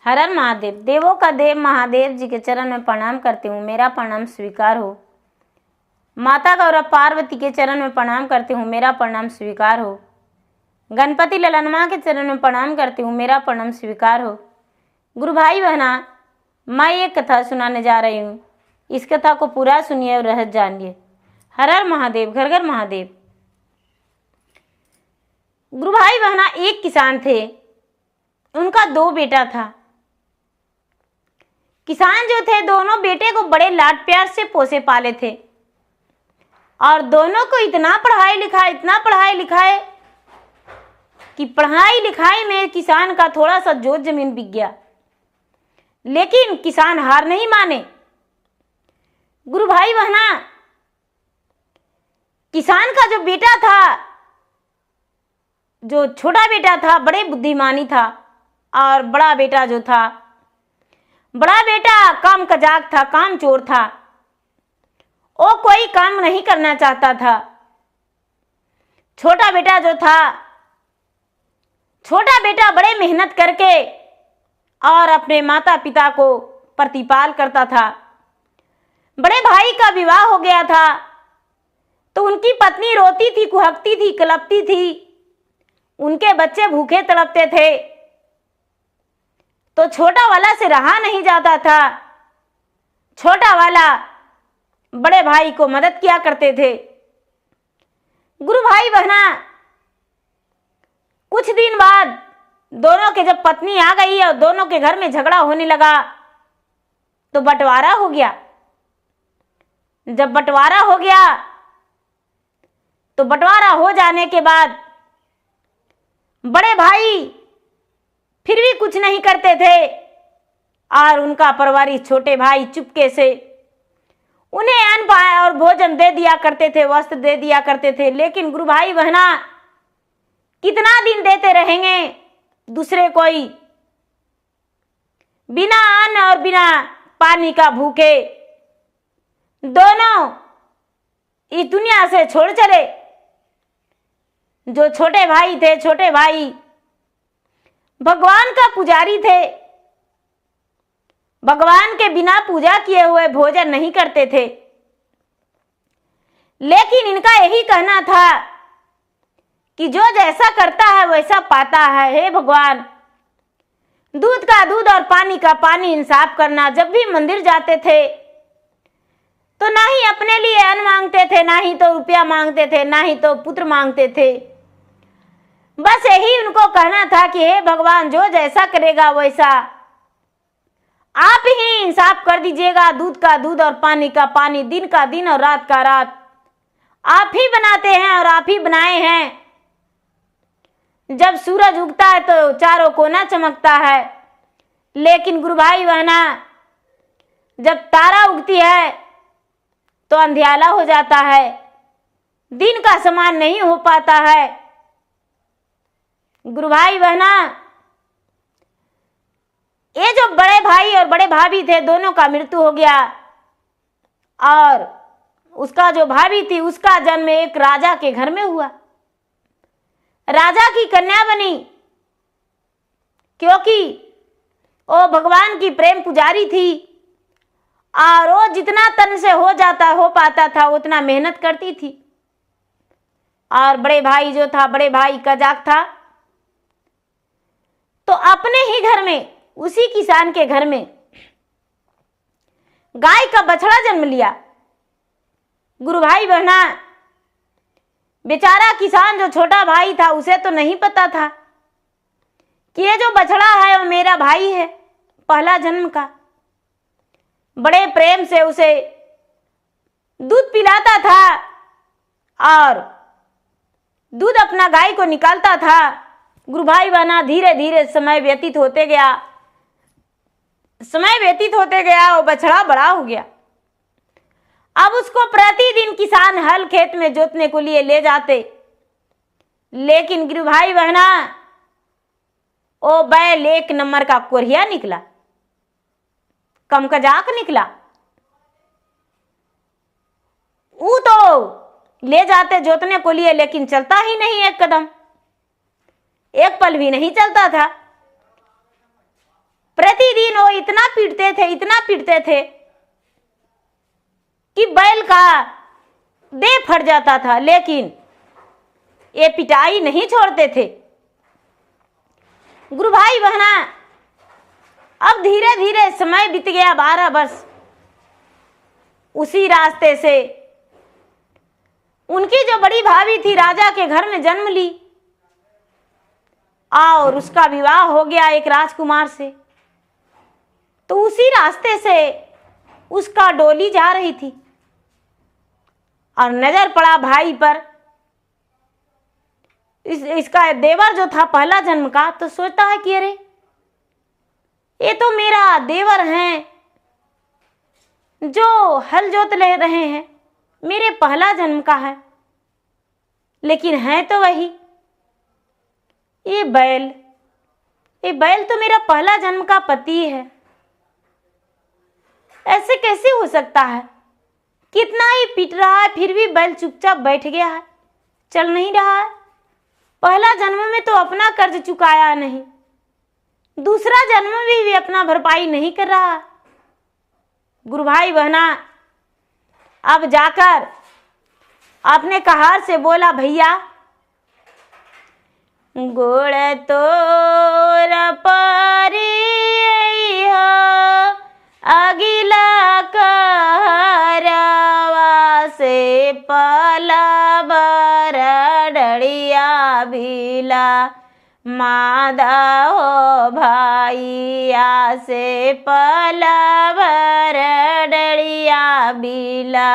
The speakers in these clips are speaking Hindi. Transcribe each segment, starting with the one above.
हर हर महादेव। देवों का देव महादेव जी के चरण में प्रणाम करती हूँ, मेरा प्रणाम स्वीकार हो। माता गौरव पार्वती के चरण में प्रणाम करती हूँ, मेरा प्रणाम स्वीकार हो। गणपति ललनमा के चरण में प्रणाम करती हूँ, मेरा प्रणाम स्वीकार हो। गुरु भाई बहना, मैं एक कथा सुनाने जा रही हूँ, इस कथा को पूरा सुनिए और रहस्य जानिए। हर हर महादेव, घर घर महादेव। गुरु भाई बहना, एक किसान थे, उनका 2 बेटा था। किसान जो थे, दोनों बेटे को बड़े लाड प्यार से पोसे पाले थे और दोनों को इतना पढ़ाई लिखाए कि पढ़ाई लिखाई में किसान का थोड़ा सा जोत जमीन बिक गया। लेकिन किसान हार नहीं माने। गुरु भाई बहना, किसान का जो बेटा था, जो छोटा बेटा था, बड़े बुद्धिमानी था और बड़ा बेटा जो था, बड़ा बेटा काम कजाक था, काम चोर था। वो कोई काम नहीं करना चाहता था। छोटा बेटा जो था, छोटा बेटा बड़े मेहनत करके और अपने माता पिता को प्रतिपाल करता था। बड़े भाई का विवाह हो गया था तो उनकी पत्नी रोती थी, कुहकती थी, कलपती थी, उनके बच्चे भूखे तड़पते थे, तो छोटा वाला से रहा नहीं जाता था। छोटा वाला बड़े भाई को मदद किया करते थे। गुरु भाई बहना, कुछ दिन बाद दोनों के जब पत्नी आ गई और दोनों के घर में झगड़ा होने लगा तो बंटवारा हो गया। जब बंटवारा हो गया तो बंटवारा हो जाने के बाद बड़े भाई फिर भी कुछ नहीं करते थे और उनका परिवारिक छोटे भाई चुपके से उन्हें अन्न और भोजन दे दिया करते थे, वस्त्र दे दिया करते थे। लेकिन गुरु भाई बहना, कितना दिन देते रहेंगे दूसरे कोई, बिना अन्न और बिना पानी का भूखे दोनों इस दुनिया से छोड़ चले। जो छोटे भाई थे, छोटे भाई भगवान का पुजारी थे, भगवान के बिना पूजा किए हुए भोजन नहीं करते थे। लेकिन इनका यही कहना था कि जो जैसा करता है वैसा पाता है। हे भगवान, दूध का दूध और पानी का पानी इंसाफ करना। जब भी मंदिर जाते थे तो ना ही अपने लिए अन्न मांगते थे, ना ही तो रुपया मांगते थे, ना ही तो पुत्र मांगते थे। बस यही उनको कहना था कि हे भगवान, जो जैसा करेगा वैसा आप ही इंसाफ कर दीजिएगा। दूध का दूध और पानी का पानी, दिन का दिन और रात का रात आप ही बनाते हैं और आप ही बनाए हैं। जब सूरज उगता है तो चारों कोना चमकता है, लेकिन गुरु भाई बहना, जब तारा उगती है तो अंधियाला हो जाता है, दिन का समान नहीं हो पाता है। गुरु भाई बहना, ये जो बड़े भाई और बड़े भाभी थे, दोनों का मृत्यु हो गया और उसका जो भाभी थी उसका जन्म एक राजा के घर में हुआ। राजा की कन्या बनी, क्योंकि वो भगवान की प्रेम पुजारी थी और वो जितना तन से हो पाता था उतना मेहनत करती थी। और बड़े भाई जो था, बड़े भाई कजाक था, तो अपने ही घर में, उसी किसान के घर में गाय का बछड़ा जन्म लिया। गुरु भाई बहना, बेचारा किसान जो छोटा भाई था, उसे तो नहीं पता था कि ये जो बछड़ा है वो मेरा भाई है, पहला जन्म का। बड़े प्रेम से उसे दूध पिलाता था और दूध अपना गाय को निकालता था। गुरु भाई बहना, धीरे धीरे समय व्यतीत होते गया, वो बछड़ा बड़ा हो गया। अब उसको प्रतिदिन किसान हल खेत में जोतने को लिए ले जाते, लेकिन गुरु भाई बहना, ओ बैल 1 नंबर का कोरिया निकला, कम कजाक निकला। वो तो ले जाते जोतने को लिए, लेकिन चलता ही नहीं, एक कदम, एक पल भी नहीं चलता था। प्रति वो इतना पीटते थे कि बैल का देह फट जाता था, लेकिन ये पिटाई नहीं छोड़ते थे। गुरु भाई बहना, अब धीरे धीरे समय बीत गया 12 वर्ष। उसी रास्ते से उनकी जो बड़ी भाभी थी राजा के घर में जन्म ली और उसका विवाह हो गया एक राजकुमार से। तो उसी रास्ते से उसका डोली जा रही थी और नजर पड़ा भाई पर। इसका देवर जो था पहला जन्म का, तो सोचता है कि अरे ये तो मेरा देवर हैं जो हल जोत ले रहे हैं, मेरे पहला जन्म का है, लेकिन है तो वही ये बैल तो मेरा पहला जन्म का पति है। ऐसे कैसे हो सकता है? कितना ही पीट रहा है फिर भी बैल चुपचाप बैठ गया है, चल नहीं रहा है। पहला जन्म में तो अपना कर्ज चुकाया नहीं, दूसरा जन्म में भी अपना भरपाई नहीं कर रहा। गुरु भाई बहना, अब जाकर अपने कहार से बोला, भैया गोड़ तोर पारी अगिला कहरवा से पला बर डड़िया भीला मादा हो भाइया से पला बर डड़िया भीला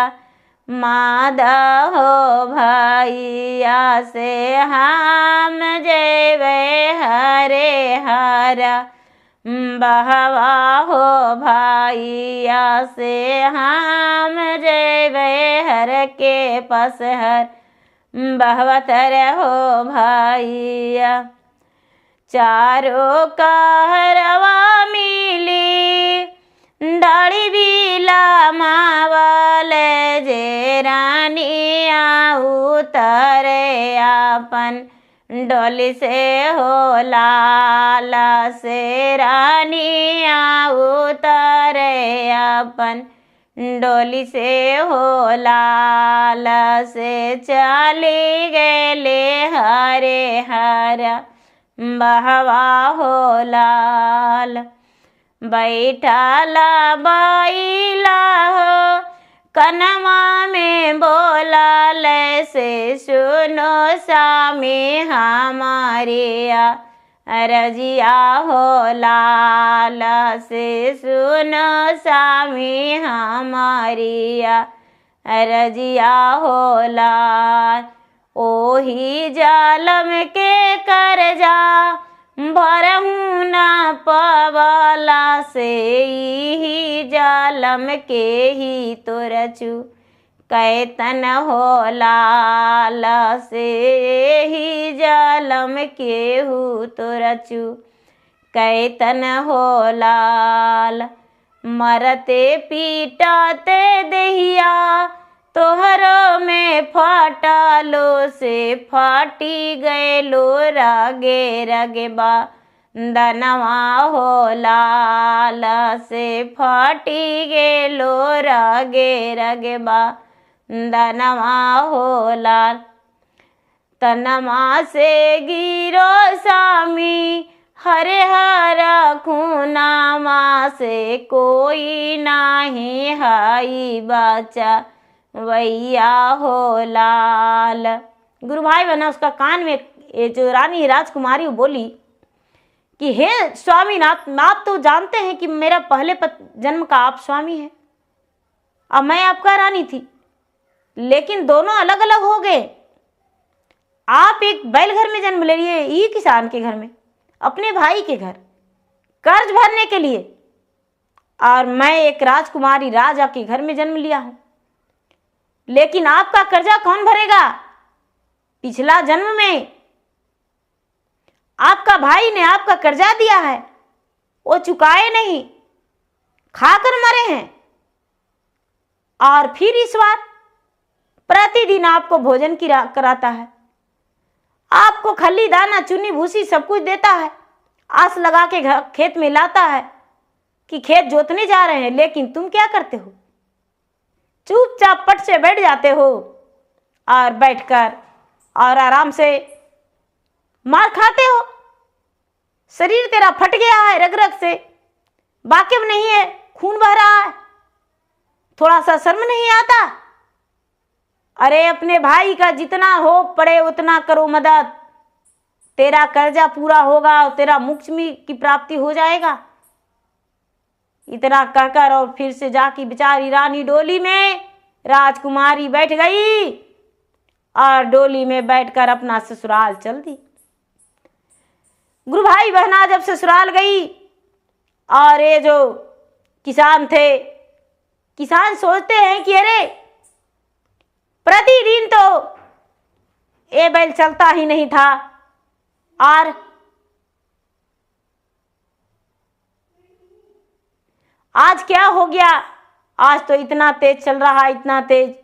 मादा हो भैया से हम जेवे हरे हरा बहवा हो भैया से हम जेवे हर के पस हर बहवतर हो भैया। चारों कहरवा मिली दाढ़ी बीला मावल जे रानिया उतरे आपन डोली से हो लाला से रानिया उतरे आपन डोली से हो लाला से चली गेले हरे हरा बहवा हो लाल। बैठाला बैला हो कनमा में बोला ले से सुनो सामी हमारिया रजिया हो लाला से सुनो सामी हमारिया रजिया हो लाल। ओही जालम के कर जा भरहू न पवाला से ही जालम के ही तो रचू कैतन हो लाला से ही जालम के हु तो रचू कैतन हो लाल। मरते पीटाते दहिया तोहरो में फाटालो से फाटी गए लो रागे रगे बा दनवा हो लाला से फाटी गे लो रागे रगे बा दनवा हो लाल। तनमा से गिरो सामी हरे हरा खूनामा से कोई नाही हाई बाचा वैया हो लाल। गुरु भाई बना, उसका कान में ये जो रानी राजकुमारी बोली कि हे स्वामीनाथ, आप तो जानते हैं कि मेरा पहले जन्म का आप स्वामी हैं और मैं आपका रानी थी, लेकिन दोनों अलग अलग हो गए। आप एक बैल घर में जन्म ले लिए, ये किसान के घर में, अपने भाई के घर कर्ज भरने के लिए, और मैं एक राजकुमारी राजा के घर में जन्म लिया हूं। लेकिन आपका कर्जा कौन भरेगा? पिछला जन्म में आपका भाई ने आपका कर्जा दिया है, वो चुकाए नहीं, खाकर मरे हैं, और फिर इस बार प्रतिदिन आपको भोजन कराता है, आपको खली दाना चुनी भूसी सब कुछ देता है, आस लगा के खेत में लाता है, कि खेत जोतने जा रहे हैं, लेकिन तुम क्या करते हो? चुपचाप पट से बैठ जाते हो और बैठकर और आराम से मार खाते हो। शरीर तेरा फट गया है, रग रग से वाकिफ नहीं है, खून बह रहा है, थोड़ा सा शर्म नहीं आता? अरे अपने भाई का जितना हो पड़े उतना करो मदद, तेरा कर्जा पूरा होगा और तेरा मोक्ष की प्राप्ति हो जाएगा। इतना कहकर और फिर से जाके बेचारी रानी डोली में राजकुमारी बैठ गई और डोली में बैठकर अपना ससुराल चल दी। गुरु भाई बहना जब ससुराल गई और ये जो किसान थे, किसान सोचते हैं कि अरे प्रतिदिन तो ये बैल चलता ही नहीं था और आज क्या हो गया, आज तो इतना तेज चल रहा है, इतना तेज।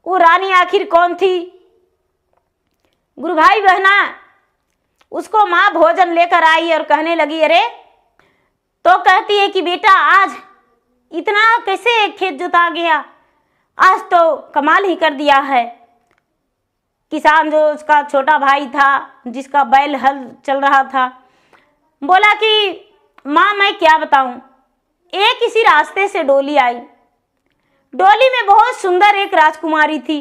वो रानी आखिर कौन थी? गुरु भाई बहना उसको माँ भोजन लेकर आई और कहने लगी, अरे तो कहती है कि बेटा आज इतना कैसे खेत जोता गया, आज तो कमाल ही कर दिया है। किसान जो उसका छोटा भाई था जिसका बैल हल चल रहा था, बोला कि माँ मैं क्या बताऊं, एक इसी रास्ते से डोली आई, डोली में बहुत सुंदर एक राजकुमारी थी,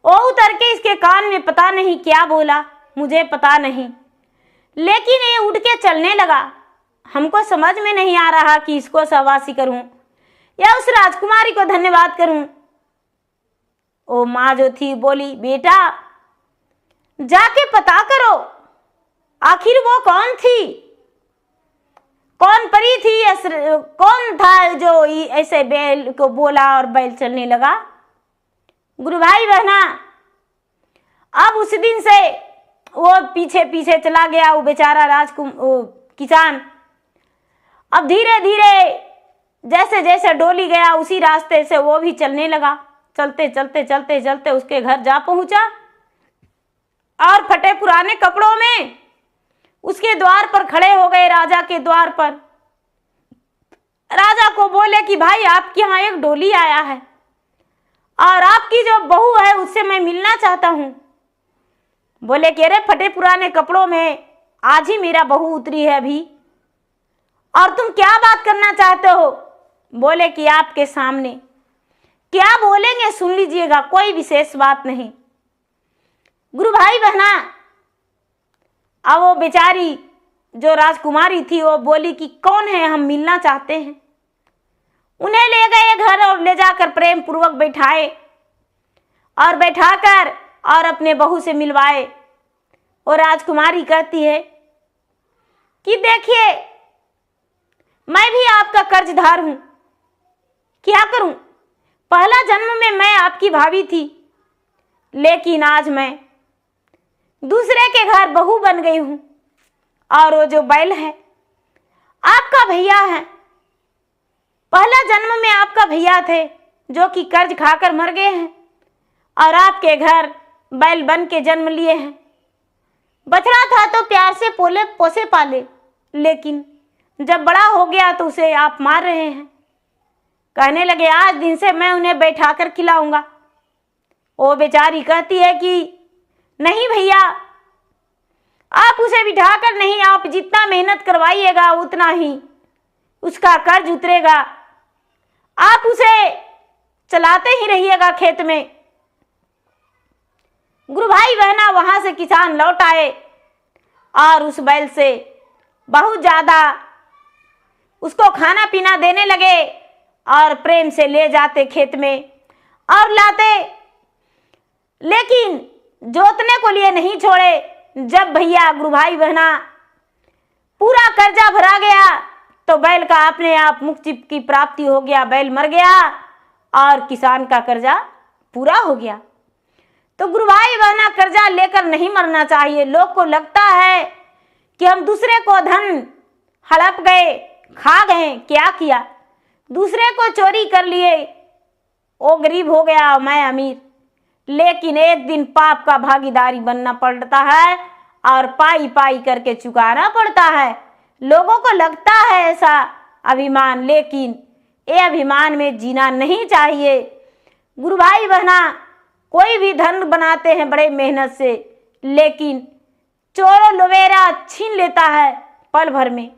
वो उतर के इसके कान में पता नहीं क्या बोला, मुझे पता नहीं, लेकिन ये उड़ के चलने लगा। हमको समझ में नहीं आ रहा कि इसको शाबाशी करूं या उस राजकुमारी को धन्यवाद करूं। ओ माँ जो थी बोली, बेटा जाके पता करो आखिर वो कौन थी, कौन परी थी, कौन था जो ऐसे बैल को बोला और बैल चलने लगा। गुरु भाई बहना अब उस दिन से वो पीछे पीछे चला गया, वो बेचारा किसान। अब धीरे धीरे जैसे जैसे डोली गया उसी रास्ते से वो भी चलने लगा। चलते चलते चलते चलते उसके घर जा पहुंचा और फटे पुराने कपड़ों में उसके द्वार पर खड़े हो गए, राजा के द्वार पर। राजा को बोले कि भाई आपके यहाँ एक डोली आया है और आपकी जो बहू है उससे मैं मिलना चाहता हूँ। बोले कि अरे फटे पुराने कपड़ों में आज ही मेरा बहू उतरी है अभी, और तुम क्या बात करना चाहते हो? बोले कि आपके सामने क्या बोलेंगे सुन लीजिएगा, कोई विशेष बात नहीं। गुरु भाई बहना अब वो बेचारी जो राजकुमारी थी वो बोली कि कौन है, हम मिलना चाहते हैं। उन्हें ले गए घर और ले जाकर प्रेम पूर्वक बैठाए और बैठाकर और अपने बहू से मिलवाए। और राजकुमारी कहती है कि देखिए मैं भी आपका कर्जदार हूं, क्या करूं, पहला जन्म में मैं आपकी भाभी थी, लेकिन आज मैं दूसरे के घर बहू बन गई हूं और वो जो बैल है आपका भैया है। पहला जन्म में आपका भैया थे जो कि कर्ज खाकर मर गए हैं और आपके घर बैल बन के जन्म लिए हैं। बछड़ा था तो प्यार से पोसे पाले, लेकिन जब बड़ा हो गया तो उसे आप मार रहे हैं। कहने लगे आज दिन से मैं उन्हें बैठाकर खिलाऊंगा। वो बेचारी कहती है कि नहीं भैया, आप उसे बिठाकर नहीं, आप जितना मेहनत करवाइएगा उतना ही उसका कर्ज उतरेगा, आप उसे चलाते ही रहिएगा खेत में। गुरु भाई बहना वहां से किसान लौट आए और उस बैल से बहुत ज्यादा उसको खाना पीना देने लगे और प्रेम से ले जाते खेत में और लाते, लेकिन जोतने को लिए नहीं छोड़े। जब भैया गुरु भाई बहना पूरा कर्जा भरा गया तो बैल का अपने आप मुक्ति की प्राप्ति हो गया, बैल मर गया और किसान का कर्जा पूरा हो गया। तो गुरु भाई बहना कर्जा लेकर नहीं मरना चाहिए। लोग को लगता है कि हम दूसरे को धन हड़प गए, खा गए, क्या किया, दूसरे को चोरी कर लिए, वो गरीब हो गया मैं अमीर। लेकिन एक दिन पाप का भागीदारी बनना पड़ता है और पाई पाई करके चुकाना पड़ता है। लोगों को लगता है ऐसा अभिमान, लेकिन ये अभिमान में जीना नहीं चाहिए। गुरु भाई बहना, कोई भी धन बनाते हैं बड़े मेहनत से, लेकिन चोरों लुटेरा छीन लेता है पल भर में,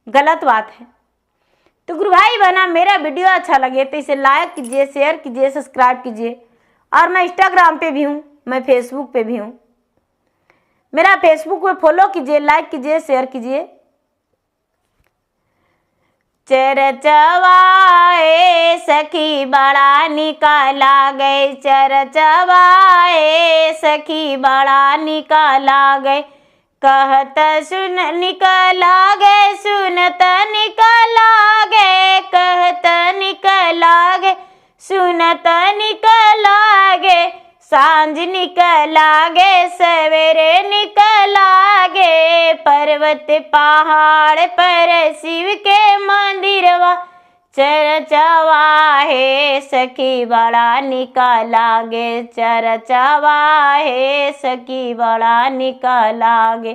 गलत बात है। तो गुरु भाई बहना, मेरा वीडियो अच्छा लगे तो इसे लाइक कीजिए, शेयर कीजिए, सब्सक्राइब कीजिए। और मैं इंस्टाग्राम पे भी हूँ, मैं फेसबुक पे भी हूँ। मेरा फेसबुक पे फॉलो कीजिए, लाइक कीजिए, शेयर कीजिए। चरचवाए सखी बड़ा निकाला गए, चरचवाए सखी बड़ा निकाला गए, कहत सुन निकला गए, सुनत निकला गए, कहत निकला गए, सुनत निकला गए, सांझ निकला गए, सवेरे निकला गए, पर्वत पहाड़ पर शिव के मंदिरवा, चरचवाहे सखी बड़ा निकाला गे, चरचवाहे सखी बड़ा निकाला गे,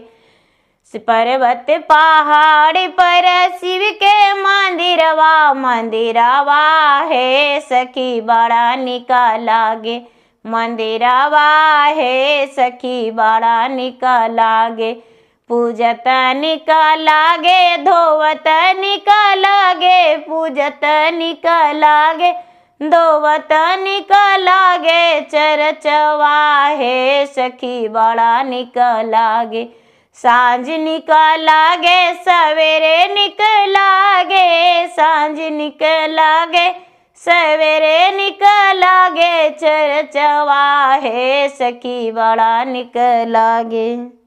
पर्वत पहाड़ पर शिव के मंदिरवा, मंदिरवा है सखी बड़ा निकाला गे, मंदिरवा है सखी बड़ा निकाला गे, पूजत निकाला गे, धोवत निकाला गे, पूजत निकाला गे, धोवत निकाला गे, चरचवाहे सखी बड़ा निकाला गे, सांझ निकाला गे, सवेरे निकला गे, सांझ निकला गे, सवेरे निकला गे, चरचवाहे सखी बड़ा निकला गे।